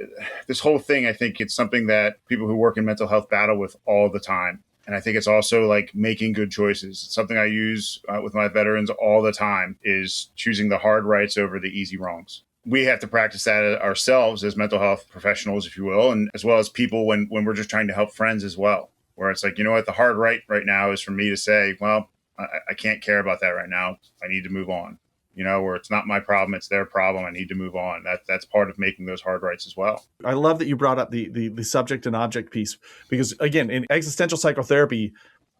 this whole thing, I think it's something that people who work in mental health battle with all the time. And I think it's also like making good choices. It's something I use with my veterans all the time is choosing the hard rights over the easy wrongs. We have to practice that ourselves as mental health professionals, if you will, and as well as people when we're just trying to help friends as well. Where it's like, you know what, the hard right now is for me to say, well, I can't care about that right now. I need to move on. You know, where it's not my problem, it's their problem. I need to move on. That's part of making those hard rights as well. I love that you brought up the subject and object piece because, again, in existential psychotherapy,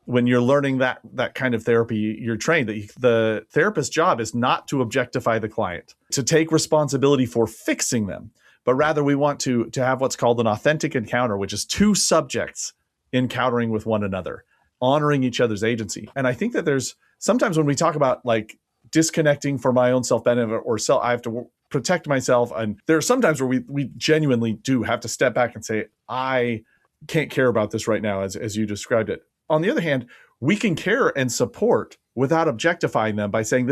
when you're learning that kind of therapy, you're trained that the therapist's job is not to objectify the client, to take responsibility for fixing them, but rather we want to have what's called an authentic encounter, which is two subjects encountering with one another, honoring each other's agency. And I think that there's sometimes when we talk about like disconnecting for my own self-benefit or I have to protect myself. And there are sometimes where we genuinely do have to step back and say, I can't care about this right now, as you described it. On the other hand, we can care and support without objectifying them by saying,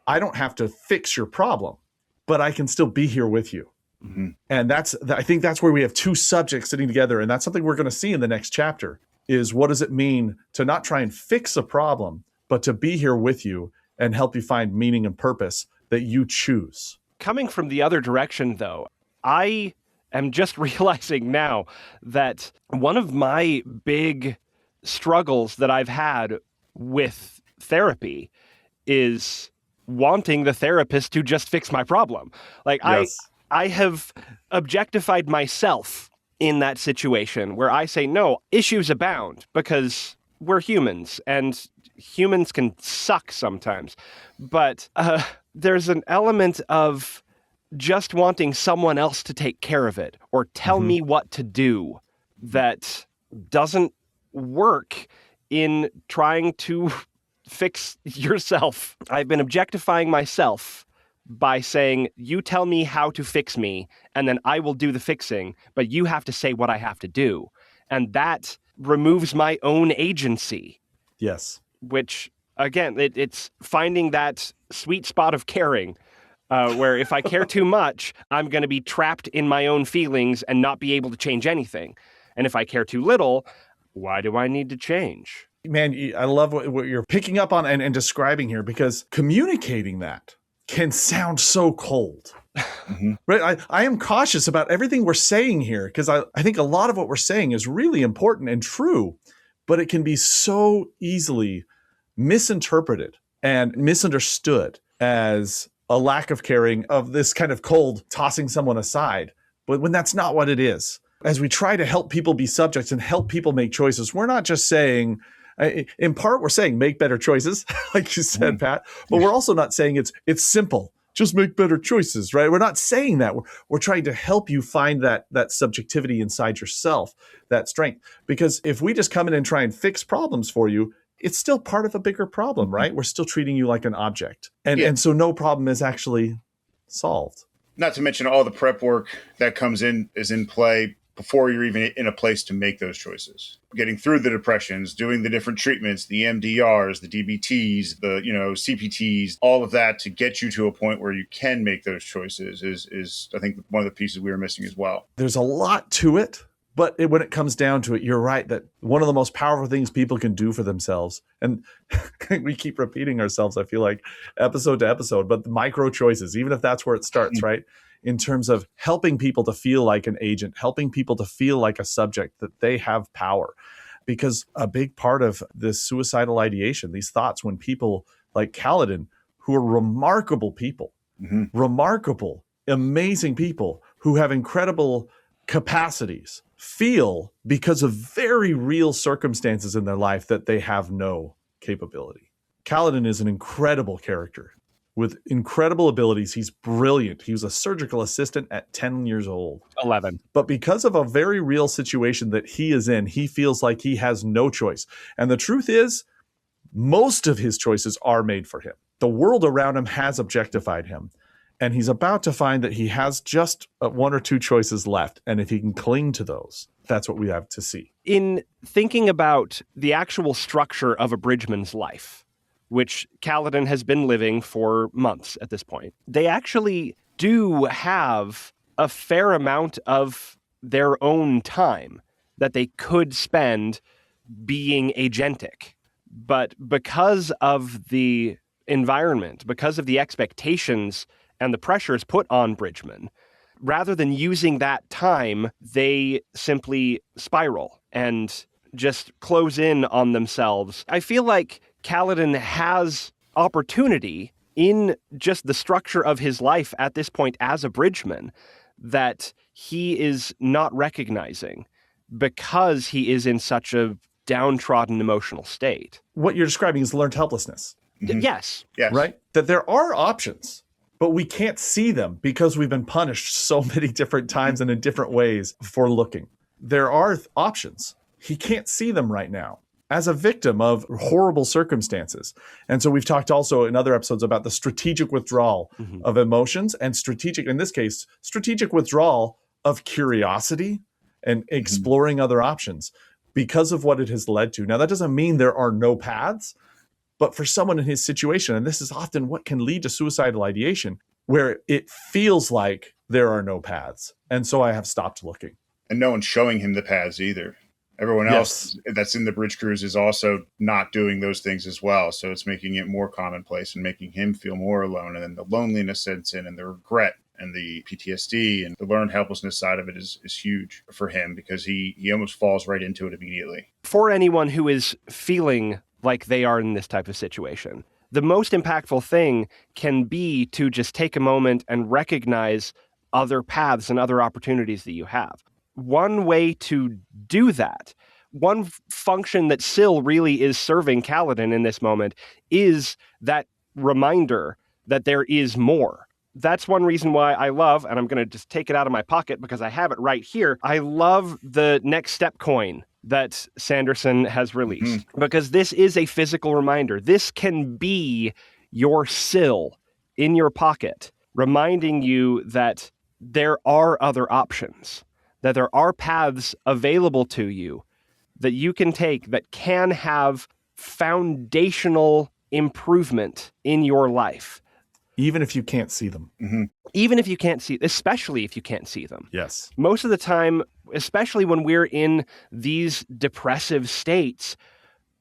I don't have to fix your problem, but I can still be here with you. Mm-hmm. And I think that's where we have two subjects sitting together. And that's something we're going to see in the next chapter is what does it mean to not try and fix a problem, but to be here with you and help you find meaning and purpose that you choose. Coming from the other direction, though, I am just realizing now that one of my big struggles that I've had with therapy is wanting the therapist to just fix my problem. Like, yes. I have objectified myself in that situation where I say, no, issues abound because we're humans and humans can suck sometimes. But there's an element of just wanting someone else to take care of it or tell me what to do that doesn't work in trying to fix yourself. I've been objectifying myself by saying, you tell me how to fix me, and then I will do the fixing, but you have to say what I have to do. And that removes my own agency. Yes. Which, again, it's finding that sweet spot of caring, where if I care too much, I'm going to be trapped in my own feelings and not be able to change anything. And if I care too little, why do I need to change? Man, I love what you're picking up on and describing here, because communicating that can sound so cold. Right? I am cautious about everything we're saying here because I think a lot of what we're saying is really important and true. but it can be so easily misinterpreted and misunderstood as a lack of caring, of this kind of cold tossing someone aside. But when that's not what it is, as we try to help people be subjects and help people make choices, we're not just saying, in part, we're saying make better choices, like you said, Pat, but we're also not saying it's simple. Just make better choices, right? We're not saying that. We're trying to help you find that subjectivity inside yourself, that strength. Because if we just come in and try and fix problems for you, it's still part of a bigger problem, right? We're still treating you like an object. And so no problem is actually solved. Not to mention all the prep work that is in play before you're even in a place to make those choices. Getting through the depressions, doing the different treatments, the MDRs, the DBTs, the CPTs, all of that to get you to a point where you can make those choices is I think one of the pieces we were missing as well. There's a lot to it, but when it comes down to it, you're right that one of the most powerful things people can do for themselves, and we keep repeating ourselves, I feel like, episode to episode, but the micro choices, even if that's where it starts, right? In terms of helping people to feel like an agent, helping people to feel like a subject, that they have power. Because a big part of this suicidal ideation, these thoughts, when people like Kaladin, who are remarkable people, remarkable, amazing people who have incredible capacities, feel because of very real circumstances in their life that they have no capability. Kaladin is an incredible character with incredible abilities. He's brilliant. He was a surgical assistant at 10 years old. 11. But because of a very real situation that he is in, he feels like he has no choice. And the truth is, most of his choices are made for him. The world around him has objectified him. And he's about to find that he has just one or two choices left. And if he can cling to those, that's what we have to see. In thinking about the actual structure of a bridgeman's life, which Kaladin has been living for months at this point, they actually do have a fair amount of their own time that they could spend being agentic. But because of the environment, because of the expectations and the pressures put on bridgemen, rather than using that time, they simply spiral and just close in on themselves. I feel like Kaladin has opportunity in just the structure of his life at this point as a bridgeman that he is not recognizing because he is in such a downtrodden emotional state. What you're describing is learned helplessness. Yes. Right? That there are options, but we can't see them because we've been punished so many different times and in different ways for looking. There are options. He can't see them right now as a victim of horrible circumstances. And so we've talked also in other episodes about the strategic withdrawal of emotions and in this case, strategic withdrawal of curiosity and exploring other options because of what it has led to. Now, that doesn't mean there are no paths, but for someone in his situation, and this is often what can lead to suicidal ideation, where it feels like there are no paths. And so I have stopped looking. And no one's showing him the paths either. Everyone else that's in the bridge crews is also not doing those things as well. So it's making it more commonplace and making him feel more alone. And then the loneliness sets in and the regret and the PTSD and the learned helplessness side of it is huge for him because he almost falls right into it immediately. For anyone who is feeling like they are in this type of situation, the most impactful thing can be to just take a moment and recognize other paths and other opportunities that you have. One way to do that, one function that Syl really is serving Kaladin in this moment is that reminder that there is more. That's one reason why I love, and I'm going to just take it out of my pocket because I have it right here, I love the Next Step coin that Sanderson has released because this is a physical reminder. This can be your Syl in your pocket, reminding you that there are other options, that there are paths available to you that you can take that can have foundational improvement in your life. Even if you can't see them. Even if you can't see, especially if you can't see them. Yes. Most of the time, especially when we're in these depressive states,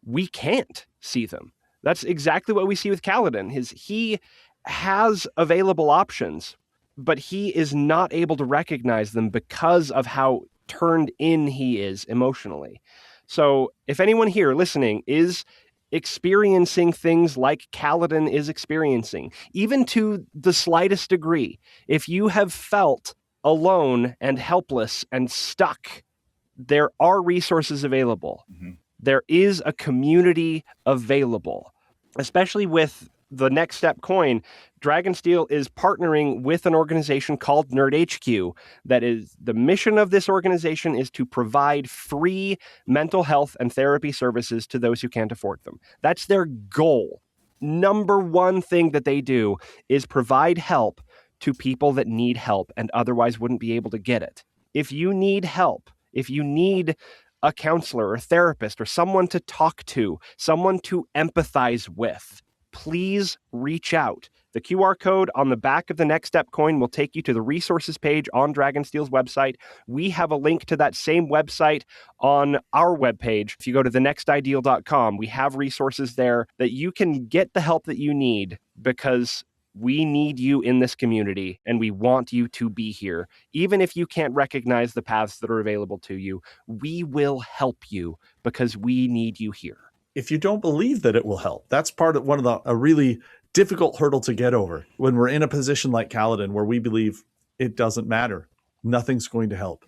we can't see them. That's exactly what we see with Kaladin. He has available options, but he is not able to recognize them because of how turned in he is emotionally. So if anyone here listening is experiencing things like Kaladin is experiencing, even to the slightest degree, if you have felt alone and helpless and stuck, there are resources available. Mm-hmm. There is a community available, especially with the Next Step coin. Dragonsteel is partnering with an organization called Nerd HQ. That is, the mission of this organization is to provide free mental health and therapy services to those who can't afford them. That's their goal. Number one thing that they do is provide help to people that need help and otherwise wouldn't be able to get it. If you need help, if you need a counselor or therapist or someone to talk to, someone to empathize with, please reach out. The QR code on the back of the Next Step coin will take you to the resources page on Dragonsteel's website. We have a link to that same website on our webpage. If you go to thenextideal.com, we have resources there that you can get the help that you need, because we need you in this community and we want you to be here. Even if you can't recognize the paths that are available to you, we will help you because we need you here. If you don't believe that it will help, that's part of a really difficult hurdle to get over when we're in a position like Kaladin where we believe it doesn't matter. Nothing's going to help.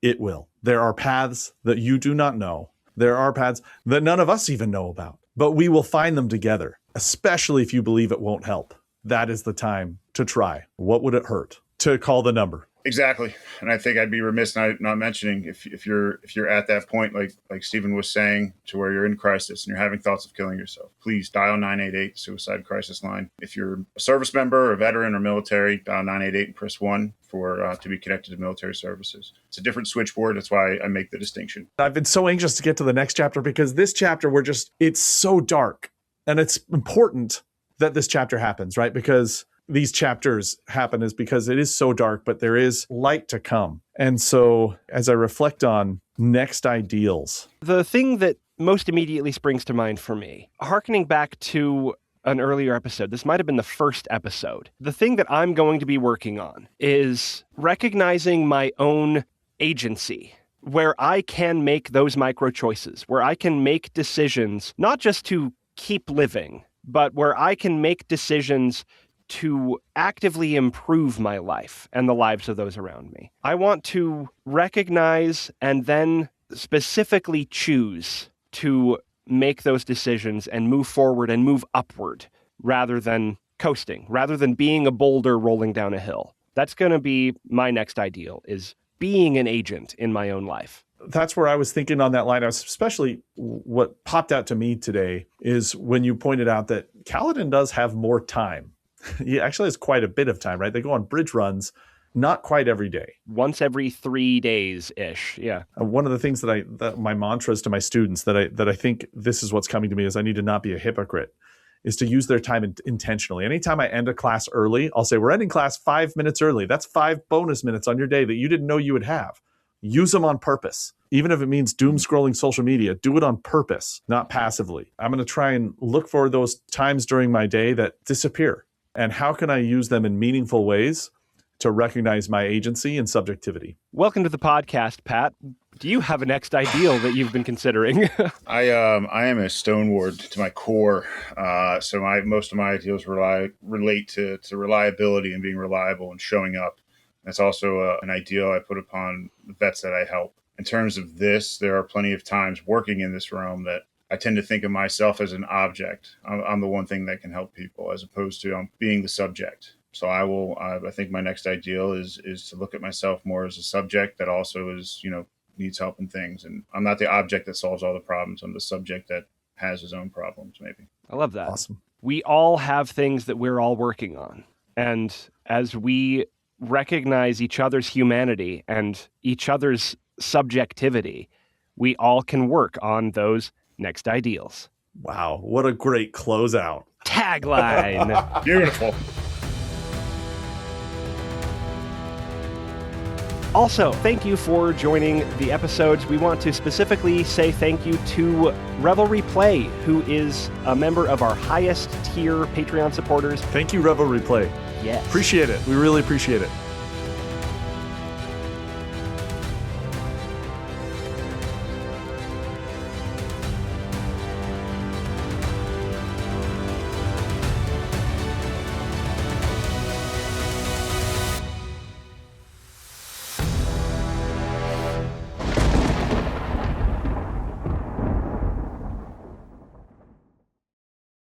It will. There are paths that you do not know. There are paths that none of us even know about, but we will find them together, especially if you believe it won't help. That is the time to try. What would it hurt to call the number? Exactly. And I think I'd be remiss not mentioning if you're at that point, like Stephen was saying, to where you're in crisis and you're having thoughts of killing yourself, please dial 988 suicide crisis line. If you're a service member, a veteran, or military, dial 988 and press 1 for to be connected to military services. It's a different switchboard. That's why I make the distinction. I've been so anxious to get to the next chapter because this chapter it's so dark, and it's important that this chapter happens, right? Because these chapters happen is because it is so dark, but there is light to come. And so as I reflect on next ideals, the thing that most immediately springs to mind for me, hearkening back to an earlier episode, this might have been the first episode. The thing that I'm going to be working on is recognizing my own agency, where I can make those micro choices, where I can make decisions, not just to keep living, but where I can make decisions to actively improve my life and the lives of those around me. I want to recognize and then specifically choose to make those decisions and move forward and move upward rather than coasting, rather than being a boulder rolling down a hill. That's going to be my next ideal, is being an agent in my own life. That's where I was thinking on that line. I was especially, what popped out to me today is when you pointed out that Kaladin does have more time. He actually has quite a bit of time, right? They go on bridge runs, not quite every day. Once every 3 days-ish, yeah. One of the things that my mantras to my students that I think this is what's coming to me is I need to not be a hypocrite, is to use their time intentionally. Anytime I end a class early, I'll say, we're ending class 5 minutes early. That's 5 bonus minutes on your day that you didn't know you would have. Use them on purpose. Even if it means doom scrolling social media, do it on purpose, not passively. I'm going to try and look for those times during my day that disappear. And how can I use them in meaningful ways to recognize my agency and subjectivity? Welcome to the podcast, Pat. Do you have a next ideal that you've been considering? I am a stoneward to my core. So most of my ideals relate to reliability and being reliable and showing up. That's also an ideal I put upon the vets that I help. In terms of this, there are plenty of times working in this realm that I tend to think of myself as an object. I'm the one thing that can help people, as opposed to being the subject. So I think my next ideal is to look at myself more as a subject that also is, needs help in things. And I'm not the object that solves all the problems. I'm the subject that has his own problems, maybe. I love that. Awesome. We all have things that we're all working on. And as we recognize each other's humanity and each other's subjectivity, we all can work on those next ideals. Wow, what a great closeout. Tagline. Beautiful. Also, thank you for joining the episodes. We want to specifically say thank you to Revelry Play, who is a member of our highest tier Patreon supporters. Thank you, Revelry Play. Yes. Appreciate it. We really appreciate it.